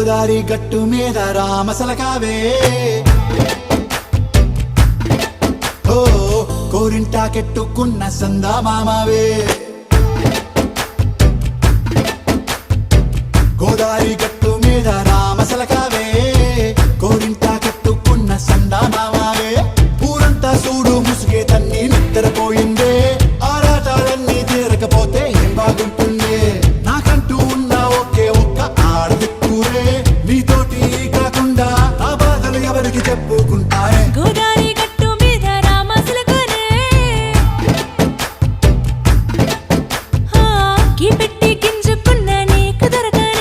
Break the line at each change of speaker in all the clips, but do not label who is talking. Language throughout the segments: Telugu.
గోదారి గట్టు మీద రామసలకావే ఓ కోరింటాకెట్టుకున్న సందా మామావే గోదారి గట్టు మీద రామసలకావే కోరింటాకెట్టుకున్న సందా మామావే ఊరంతా చూడు ముసుగే తన్ని నిద్రపోయిందే ఆరాటాలన్నీ తీరకపోతే ఏం బాగుంటుందే నాకంటూ ఉన్న ఒకే ఒక్క ఆడదిక్కురే నీతోటి కాకుండా ఆ బాధలు ఎవరికి చెప్పుకుంటారే
గోదారి గట్టు మీద రామసలకానే కీ పెట్టి గింజుకున్న నీకు దొరకనే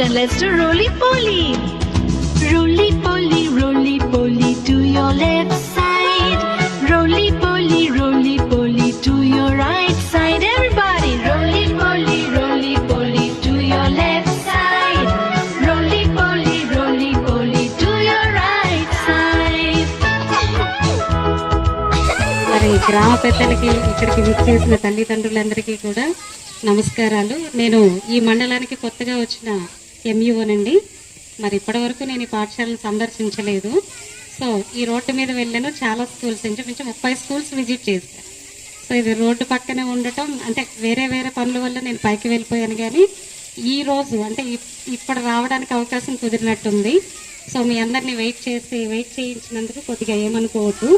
And let's do roly-poly. Roly-poly, roly-poly to your left side. Roly-poly, roly-poly to your right side. Everybody, roly-poly, roly-poly to your left side. Roly-poly, roly-poly to your right side.
మరి గ్రామ పెద్దలకి ఇక్కడికి విచ్చేసిన తల్లిదండ్రులందరికీ కూడా నమస్కారాలు. నేను ఈ మండలానికి కొత్తగా వచ్చిన ఎంఈఓనండి. మరి ఇప్పటివరకు నేను ఈ పాఠశాలను సందర్శించలేదు. సో ఈ రోడ్డు మీద వెళ్ళాను, చాలా స్కూల్స్ ఇంచుమించు 30 స్కూల్స్ విజిట్ చేశాను. సో ఇది రోడ్డు పక్కనే ఉండటం అంటే వేరే వేరే పనుల వల్ల నేను పైకి వెళ్ళిపోయాను, కానీ ఈ రోజు అంటే ఇప్పుడు రావడానికి అవకాశం కుదిరినట్టుంది. సో మీ అందరినీ వెయిట్ చేయించినందుకు కొద్దిగా ఏమనుకోవద్దు.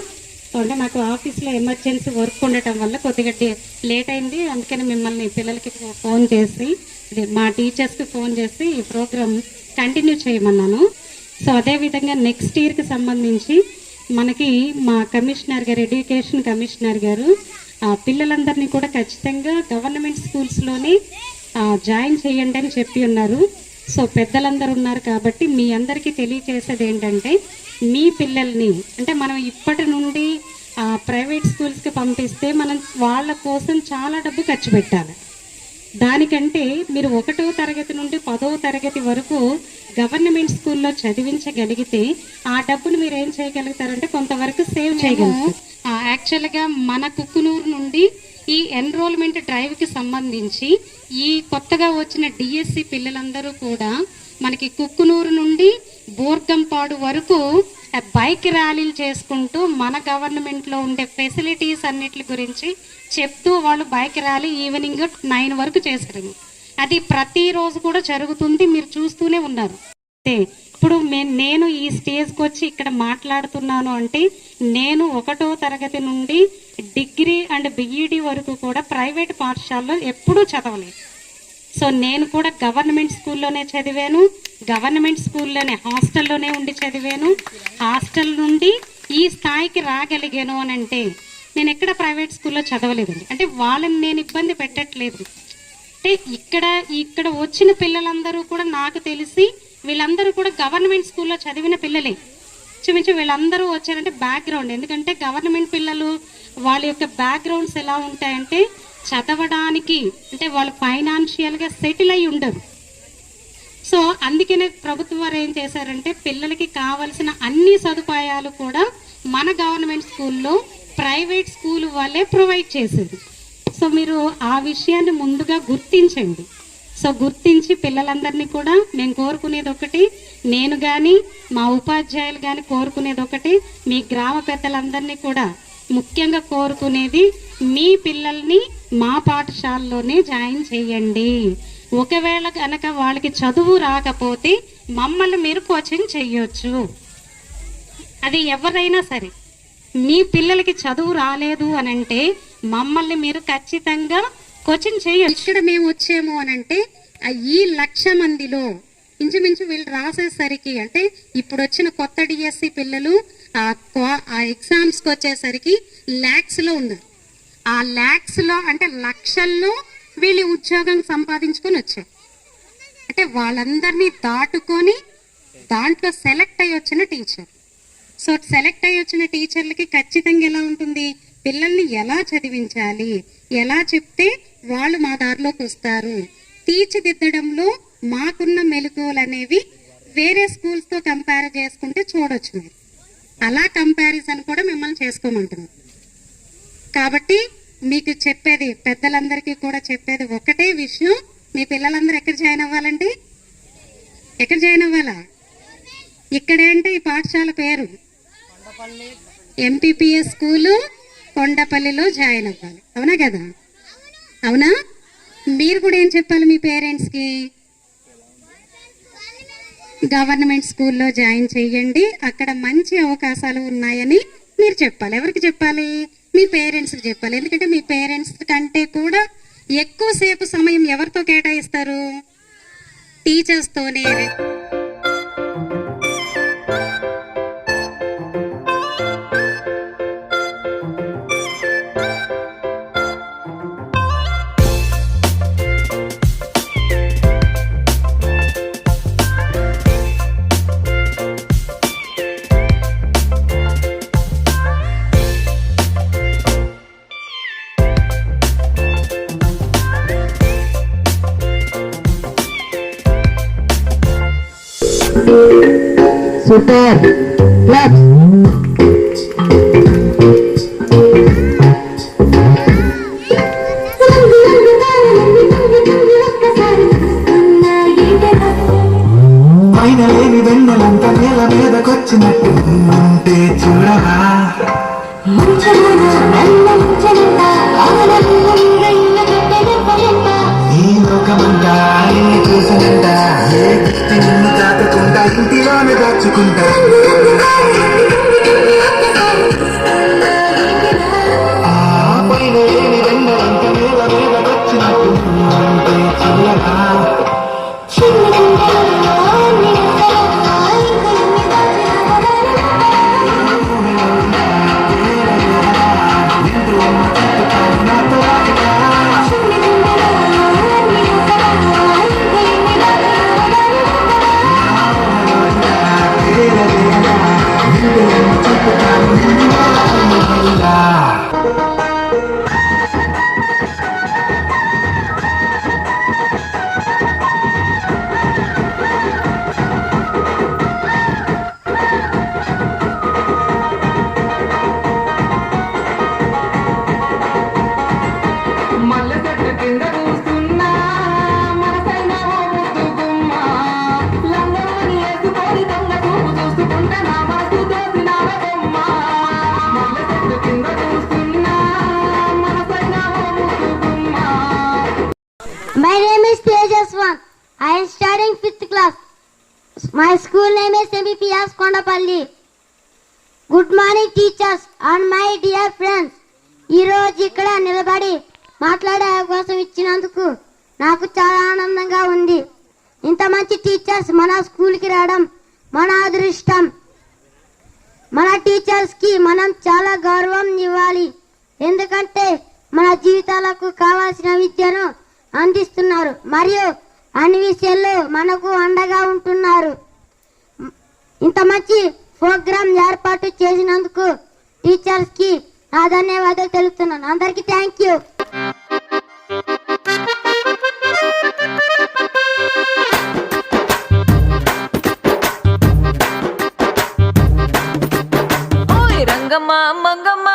సో అంటే నాకు ఆఫీస్లో ఎమర్జెన్సీ వర్క్ ఉండటం వల్ల కొద్దిగా లేట్ అయింది. అందుకని మిమ్మల్ని పిల్లలకి ఫోన్ చేసి మా టీచర్స్కి ఫోన్ చేసి ఈ ప్రోగ్రామ్ కంటిన్యూ చేయమన్నాను. సో అదేవిధంగా నెక్స్ట్ ఇయర్కి సంబంధించి మనకి మా కమిషనర్ గారు, ఎడ్యుకేషన్ కమిషనర్ గారు పిల్లలందరినీ కూడా ఖచ్చితంగా గవర్నమెంట్ స్కూల్స్లోనే జాయిన్ చేయండి అని చెప్పి ఉన్నారు. సో పెద్దలందరూ ఉన్నారు కాబట్టి మీ అందరికీ తెలియచేసేది ఏంటంటే, మీ పిల్లల్ని అంటే మనం ఇప్పటి నుండి ప్రైవేట్ స్కూల్స్కి పంపిస్తే మనం వాళ్ళ కోసం చాలా డబ్బు ఖర్చు పెట్టాలి. దానికంటే మీరు 1వ తరగతి నుండి 10వ తరగతి వరకు గవర్నమెంట్ స్కూల్లో చదివించగలిగితే ఆ డబ్బును మీరు ఏం చేయగలుగుతారంటే కొంతవరకు సేవ్ చేయగలుగుతారు. యాక్చువల్గా మన కుక్కునూరు నుండి ఈ ఎన్రోల్మెంట్ డ్రైవ్కి సంబంధించి ఈ కొత్తగా వచ్చిన డిఎస్సి పిల్లలందరూ కూడా మనకి కుక్కునూరు నుండి బోర్గంపాడు వరకు బైక్ ర్యాలీలు చేసుకుంటూ మన గవర్నమెంట్లో ఉండే ఫెసిలిటీస్ అన్నిటి గురించి చెప్తూ వాళ్ళు బైక్ ర్యాలీ ఈవినింగ్ 9 వరకు చేశారు. అది ప్రతిరోజు కూడా జరుగుతుంది, మీరు చూస్తూనే ఉన్నారు. ఇప్పుడు నేను ఈ స్టేజ్కి వచ్చి ఇక్కడ మాట్లాడుతున్నాను అంటే నేను 1వ తరగతి నుండి డిగ్రీ అండ్ బిఈడి వరకు కూడా ప్రైవేట్ పాఠశాలలో ఎప్పుడూ చదవలేదు. సో నేను కూడా గవర్నమెంట్ స్కూల్లోనే చదివాను, గవర్నమెంట్ స్కూల్లోనే హాస్టల్లోనే ఉండి చదివాను. హాస్టల్ నుండి ఈ స్థాయికి రాగలిగాను అని అంటే నేను ఎక్కడ ప్రైవేట్ స్కూల్లో చదవలేదండి. అంటే వాళ్ళని నేను ఇబ్బంది పెట్టట్లేదు. అంటే ఇక్కడ వచ్చిన పిల్లలందరూ కూడా నాకు తెలిసి వీళ్ళందరూ కూడా గవర్నమెంట్ స్కూల్లో చదివిన పిల్లలే. చూపించి వీళ్ళందరూ వచ్చారంటే బ్యాక్గ్రౌండ్, ఎందుకంటే గవర్నమెంట్ పిల్లలు వాళ్ళ యొక్క బ్యాక్గ్రౌండ్స్ ఎలా ఉంటాయంటే చదవడానికి అంటే వాళ్ళు ఫైనాన్షియల్గా సెటిల్ అయి ఉండరు. సో అందుకనే ప్రభుత్వం వారు ఏం చేశారంటే పిల్లలకి కావలసిన అన్ని సదుపాయాలు కూడా మన గవర్నమెంట్ స్కూల్లో ప్రైవేట్ స్కూల్ వాళ్ళే ప్రొవైడ్ చేశారు. సో మీరు ఆ విషయాన్ని ముందుగా గుర్తించండి. సో గుర్తించి పిల్లలందరినీ కూడా మేము కోరుకునేది ఒకటి, నేను కానీ మా ఉపాధ్యాయులు కానీ కోరుకునేది ఒకటి, మీ గ్రామ పెద్దలందరినీ కూడా ముఖ్యంగా కోరుకునేది మీ పిల్లల్ని మా పాఠశాలలోనే జాయిన్ చేయండి. ఒకవేళ కనుక వాళ్ళకి చదువు రాకపోతే మమ్మల్ని మీరు కోచింగ్ చెయ్యొచ్చు. అది ఎవరైనా సరే మీ పిల్లలకి చదువు రాలేదు అని అంటే మమ్మల్ని మీరు ఖచ్చితంగా కోచింగ్ చేయొచ్చు. ఇక్కడ మేము వచ్చాము అని అంటే ఈ 1,00,000 మందిలో ఇంచుమించు వీళ్ళు రాసేసరికి అంటే ఇప్పుడు వచ్చిన కొత్త డిఎస్సి పిల్లలు ఆ ఎగ్జామ్స్కి వచ్చేసరికి ల్యాక్స్లో ఉన్నారు. ఆ ల్యాక్స్లో అంటే లక్షల్లో వీళ్ళు ఉద్యోగం సంపాదించుకొని వచ్చారు. అంటే వాళ్ళందరినీ దాటుకొని దాంట్లో సెలెక్ట్ అయ్యి వచ్చిన టీచర్. సో సెలెక్ట్ అయ్యి వచ్చిన టీచర్లకి ఖచ్చితంగా ఎలా ఉంటుంది, పిల్లల్ని ఎలా చదివించాలి, ఎలా చెప్తే వాళ్ళు మా దారిలోకి వస్తారు, తీర్చిదిద్దడంలో మాకున్న మెలకువలు అనేవి వేరే స్కూల్స్తో కంపేర్ చేసుకుంటే చూడొచ్చు. మీరు అలా కంపారిజన్ కూడా మిమ్మల్ని చేసుకోమంటున్నారు. కాబట్టి మీకు చెప్పేది పెద్దలందరికీ కూడా చెప్పేది ఒకటే విషయం, మీ పిల్లలందరూ ఎక్కడ జాయిన్ అవ్వాలండి? ఎక్కడ జాయిన్ అవ్వాలా? ఇక్కడేంటే ఈ పాఠశాల పేరు ఎంపీపీఎస్ స్కూలు కొండపల్లిలో జాయిన్ అవ్వాలి. అవునా కదా? అవునా? మీరు కూడా ఏం చెప్పాలి మీ పేరెంట్స్కి? గవర్నమెంట్ స్కూల్లో జాయిన్ చేయండి, అక్కడ మంచి అవకాశాలు ఉన్నాయని మీరు చెప్పాలి. ఎవరికి చెప్పాలి? మీ పేరెంట్స్కి చెప్పాలి. ఎందుకంటే మీ పేరెంట్స్ కంటే కూడా ఎక్కువసేపు సమయం ఎవరితో కేటాయిస్తారు? టీచర్స్తోనే.
Super! Claps!
పైన లేని వెన్నెలంత నేల మీదకొచ్చినట్టు ఉంటే చూడవా, ఈ లోకమంతా ఆయన్ని చూసనంట, ఏ దృష్టి నిన్ను తాకకుండా ఇంటిలోనే దాచుకుంటా. ఆ పైన లేని వెన్నెలంత నేల మీదకొచ్చినట్టు ఉంటే చూడవా, కింద చూస్తున్నా మనసైన ఓ ముద్దు గుమ్మ లంగమని వేసుకొని దొంగ చూపు చూసుకుంటా నా మనసు దోసిన బొమ్మ ముళ్ళ చెట్టు కింద చూస్తున్నా మనసైన ఓ ముద్దు గుమ్మ.
My name is Tejaswan. I am studying 5th class. My school name is MPS Kondapalli. Good morning teachers and my dear friends. ఈ రోజు ఇక్కడ నిలబడి మాట్లాడే అవకాశం ఇచ్చినందుకు నాకు చాలా ఆనందంగా ఉంది. ఇంత మంచి టీచర్స్ మన స్కూల్కి రావడం మన అదృష్టం. మన టీచర్స్కి మనం చాలా గౌరవం ఇవ్వాలి. ఎందుకంటే మన జీవితాలకు కావాల్సిన విద్యను అందిస్తున్నారు మరియు అన్ని విషయాల్లో మనకు అండగా ఉంటున్నారు. ఇంత మంచి ప్రోగ్రాం ఏర్పాటు చేసినందుకు టీచర్స్ కి నా ధన్యవాదాలు తెలుపుతున్నాను. అందరికీ థ్యాంక్ యూ.
ఓయ్ రంగమ్మ మంగమ్మ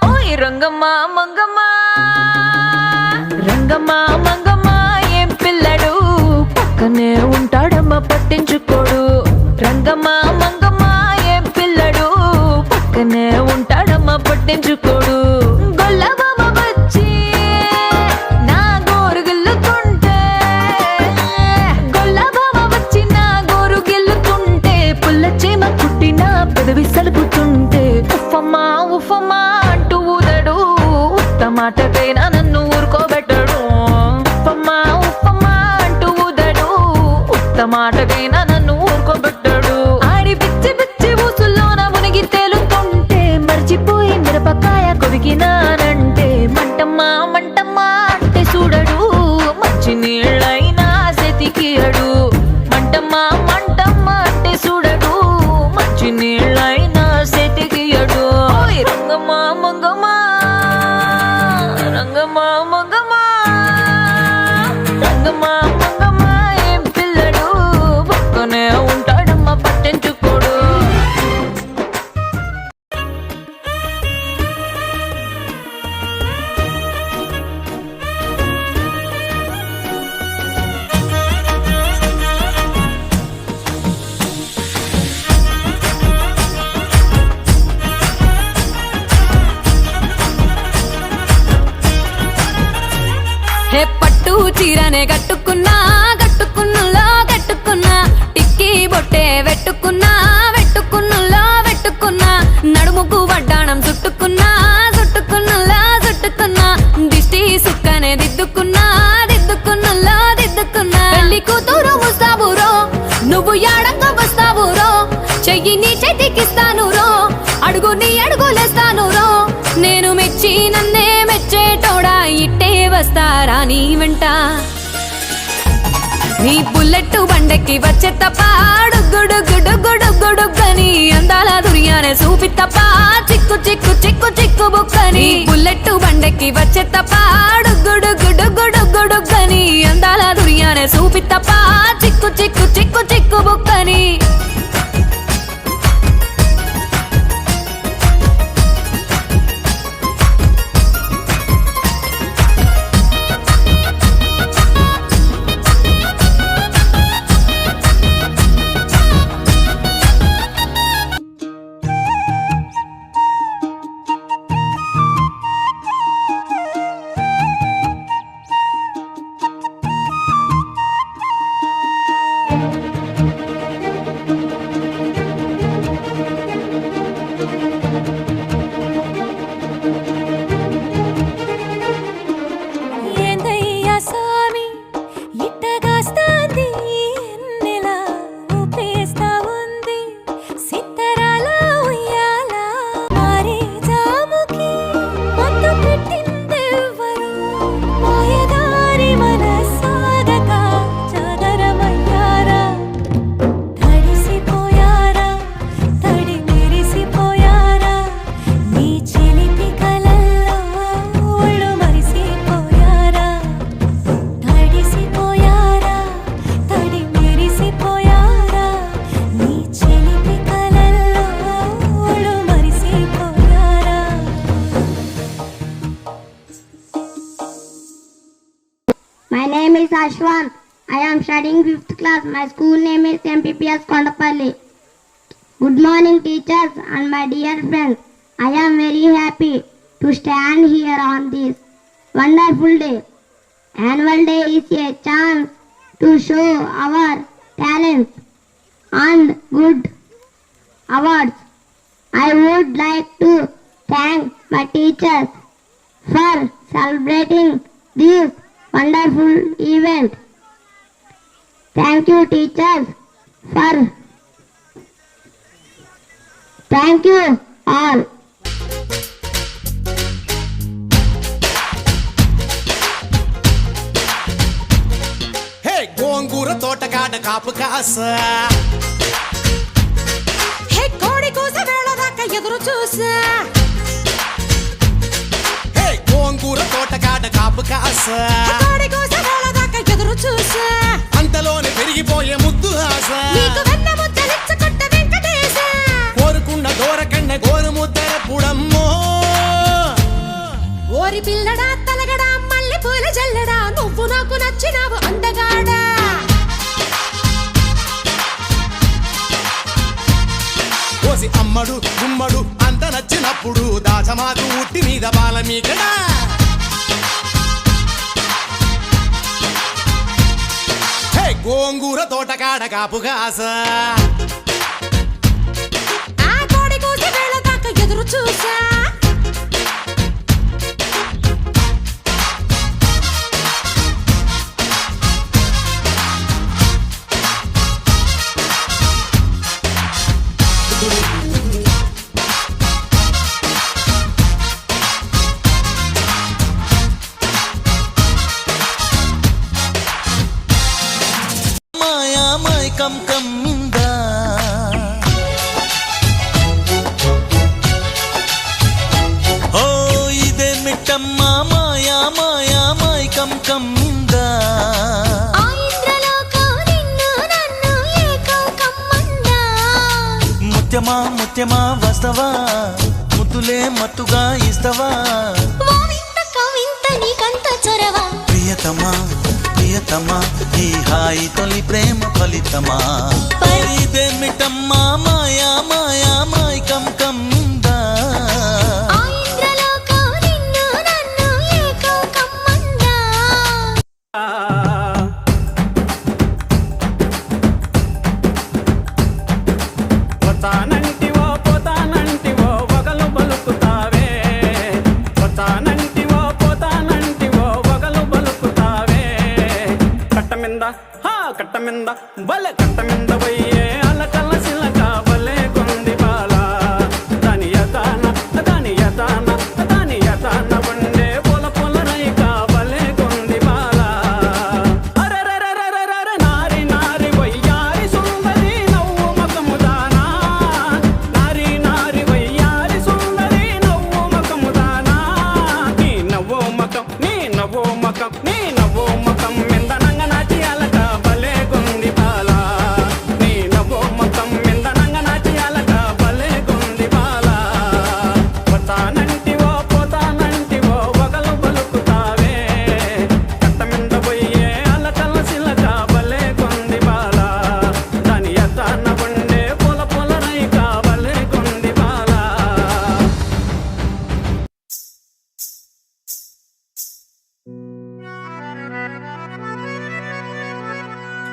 ఓయ్ రంగమ్మ మంగమ్మ రంగమ్మ మంగమ్మ ఏం పిల్లడు పక్కనే ఉంటాడమ్మ పట్టించుకోడు రంగమ్మ మంగమ్మ ఏం పిల్లడు పక్కనే ఉంటాడమ్మ పట్టించుకోడు గొల్లబామ వచ్చి నా గోరు గిల్లుతుంటే గొల్లబామ వచ్చి నా గోరు గిల్లుతుంటే పుల్ల చీమ కుట్టిన పెదవి సలుపుతుంటే ఉఫమ్మా ఉఫమ్మా అంటూ ఊదడు ఉత్తమాటకైనా నన్ను ఊరుకోబెట్టడు ఉఫమ్మా ఉఫమ్మా అంటూ ఊదడు ఉత్తమాటకైనా నన్ను ఊరుకోబెట్టడు ఆడి పిచ్చి పిచ్చి ఊసుల్లోన మునిగి తేలుతుంటే మర్చిపోయి మిరపకాయ కొరికినానంటే మంటమ్మా మంటమ్మా అంటే చూడడు మంచి నీళ్ళైనా సెతికియడు మంటమ్మా మంటమ్మా అంటే చూడడు మంచి నీళ్ళైనా సెతికియడు ఓయ్ రంగమ్మ మంగమ్మ రంగమ్మ మంగమ్మ రంగమ్మ మంగమ్మ ఏం పిల్లడు పక్కనే ఉంటాడమ్మ పట్టించుకోడు హే పట్టు చీరనే కట్టుకున్నా కట్టుకున్నులో కట్టుకున్నా టిక్కీ బొట్టే వెట్టుకున్నా వెట్టుకున్నులో వెట్టుకున్నా నడుముకు వడ్డాణం చుట్టుకున్నా చుట్టుకున్నులో చుట్టుకున్నా దిష్టి సుక్కనే దిద్దుకున్నా దిద్దుకున్నులో దిద్దుకున్నా పెళ్లి కూతురు ముస్తాబురో నువ్వు యాడంగా వస్తావురో చెయ్యి నీ చేతికిస్తాను రో అడుగు నీ అడుగులేస్తాను రో నేను మెచ్చి నన్నే మెచ్చేటోడా ఇట్టే వస్తారా నీ వెంట నీ బుల్లెట్ బండెక్కి వచ్చే తప్ప గుడుగుడుగుడుగుడుగుడుగని అందాల దుర్యానే చూపి తప్ప చిక్కు చిక్కు చిక్కు చిక్కు బుక్కని బుల్లెట్ బండెక్కి వచ్చే తప్ప గుడుగుడుగుడుగుడుగని అందాల దుర్యానే చూపి తప్ప చిక్కు చిక్కు చిక్కు చిక్కు బుక్కని
name is Ashwan. I am studying 5th class. My school name is MPPS Kondapalli. Good morning, teachers and my dear friends. I am very happy to stand here on this wonderful day. Annual Day is a chance to show our talents and good awards. I would like to thank my teachers for celebrating this wonderful event. Thank you, teachers, thank you all.
హే గోంగూర తోటకాడ కాపు కాస
హే కోడి కూస వేళ దాకా ఎదురు చూసా
హే గోంగూర తోటకాడ కాపు కాస
కోడి కూస వేళ దాకా ఎదురు చూసా
అంతలోనే పెరిగిపోయే ముద్దు ఆశ
నీకు వెన్న ముద్దలిచ్చుకుంట వెంకటేశ
కోరుకున్న దూరకన్న గోరు ముద్దర పుడమ్మో
ఓరి పిల్లడా తలగడా మల్లె పూల జల్లడా నువ్వు నాకు నచ్చినావు అందగాడా
కోసి అమ్మడు గుమ్మడు అంత నచ్చినప్పుడు దాచమాకు ఉట్టి మీద బాల మీకడా హే గోంగూర తోటకాడ కాపు కాస
ఆ కోడి కూస వేళ దాకా ఎదురు చూసా
మైకం కమ్మిందా ఓ ఇదే మిట్టమ్మ మాయా మాయా మైకం కమ్మిందా
ఆ ఇంద్రలోకం నిన్ను నన్ను ఏకం కమ్మందా
ముత్యమా ముత్యమా వస్తవా ముద్దులే మత్తుగా ఇస్తవా
ఓ వింత కవింత నీకంత చొరవా
ప్రియతమా ప్రియతమా ఈ హాయి తొలి ప్రేమ ఫలితమా ఇదే మిట్టమ్మా మాయా మాయా మైకం కమ్మిందా
ఆ ఇంద్రలోకం నిన్ను నన్ను ఏకం కమ్మందా
పోతానంటివో పోతానంటివో వగలు బలుకుతావే పోతానంటివో పోతానంటివో వగలు బలుకుతావే కట్టమింద బలె కట్టమింద పోయే అలకల సిలక బలే కొంది బాల దాని యతాన ఉండే పొల పొల రైక బలే కొంది బాల అరెరెరెరెరెరె నారి నారి వయ్యారి సుందరి నవ్వు మకముదానా నారి నారి వయ్యారి సుందరి నవ్వు మకముదానా నీ నవ్వు మకం మిందనంగ నాచి అలక బలే కొంది బాల నీ నవ్వు మకం మిందనంగ నాచి అలక బలే కొంది బాల పోతానంటివో వగలు బలుకుతావే కట్టమింద పోయే అలకల సిలక బలే కొంది బాల దాని యతాన ఉండే పొల పొల రైక బలే కొంది బాల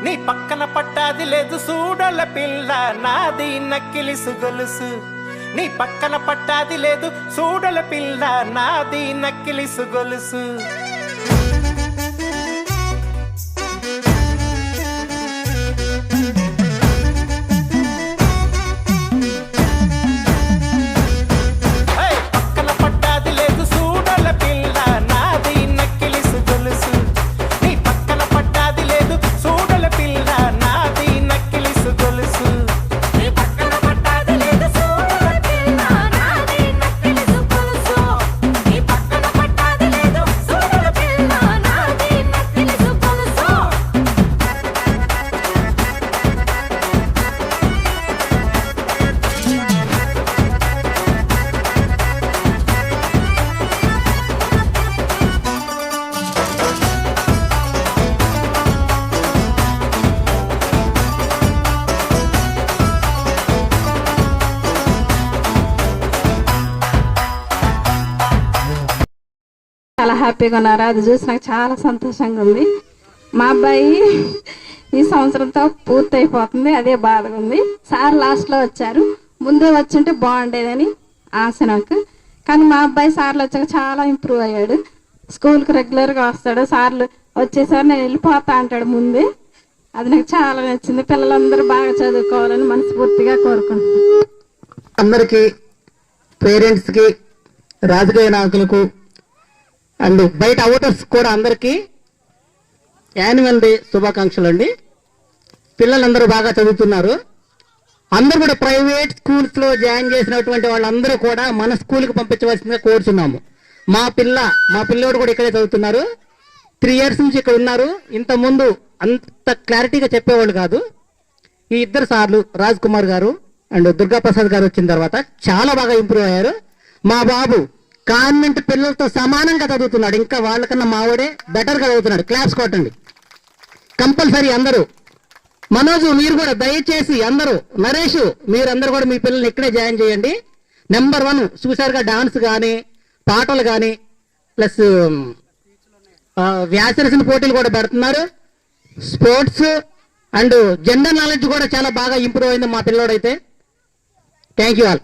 నీ పక్కన పట్టాది లేదు సూడల పిల్ల నాది నక్కిలిసు గొలుసు నీ పక్కన పట్టాది లేదు సూడల పిల్ల నాది నక్కిలిసు గొలుసు పక్కన పట్టాది లేదు సూడల పిల్ల నాది నక్కిలిసు గొలుసు నీ పక్కన పట్టాది లేదు సూడల పిల్ల నాది నక్కిలిసు గొలుసు నీ పక్కన పట్టాది లేదు సూడల పిల్ల నాది నక్కిలిసు గొలుసు నీ పక్కన పట్టాది లేదు సూడల
హ్యాపీగా ఉన్నారు. అది చూసి నాకు చాలా సంతోషంగా ఉంది. మా అబ్బాయి ఈ సంవత్సరంతో పూర్తి అయిపోతుంది, అదే బాధగా ఉంది. సార్ లాస్ట్లో వచ్చారు, ముందే వచ్చుంటే బాగుండేదని ఆశ నాకు. కానీ మా అబ్బాయి సార్లు వచ్చాక చాలా ఇంప్రూవ్ అయ్యాడు. స్కూల్కి రెగ్యులర్గా వస్తాడు, సార్లు వచ్చేసారి నేను వెళ్ళిపోతా అంటాడు ముందే. అది నాకు చాలా నచ్చింది. పిల్లలందరూ బాగా చదువుకోవాలని మనస్ఫూర్తిగా కోరుకుంటున్నాను.
అందరికీ, పేరెంట్స్కి, రాజకీయ నాయకులకు అండ్ బయట అవుటర్స్ కూడా అందరికీ యాన్యువల్ డే శుభాకాంక్షలు అండి. పిల్లలందరూ బాగా చదువుతున్నారు. అందరూ కూడా ప్రైవేట్ స్కూల్స్లో జాయిన్ చేసినటువంటి వాళ్ళందరూ కూడా మన స్కూల్కి పంపించవలసిందిగా కోరుచున్నాము. మా పిల్లోడు కూడా ఇక్కడే చదువుతున్నారు. 3 years నుంచి ఇక్కడ ఉన్నారు. ఇంతకుముందు అంత క్లారిటీగా చెప్పేవాళ్ళు కాదు. ఈ ఇద్దరు సార్లు రాజ్ కుమార్ గారు అండ్ దుర్గా ప్రసాద్ గారు వచ్చిన తర్వాత చాలా బాగా ఇంప్రూవ్ అయ్యారు. మా బాబు కాన్వెంట్ పిల్లలతో సమానంగా చదువుతున్నాడు. ఇంకా వాళ్ళకన్నా మావాడే బెటర్గా చదువుతున్నాడు. క్లాప్స్ కొట్టండి కంపల్సరీ అందరూ. మనోజు మీరు కూడా దయచేసి అందరూ, నరేష్ మీరందరూ కూడా మీ పిల్లల్ని ఇక్కడే జాయిన్ చేయండి. నెంబర్ 1 చూసారుగా, డాన్స్ కానీ పాటలు కానీ ప్లస్ వ్యాసరచన పోటీలు కూడా పెడుతున్నారు. స్పోర్ట్స్ అండ్ జనరల్ నాలెడ్జ్ కూడా చాలా బాగా ఇంప్రూవ్ అయింది మా పిల్లోడైతే. Thank you all.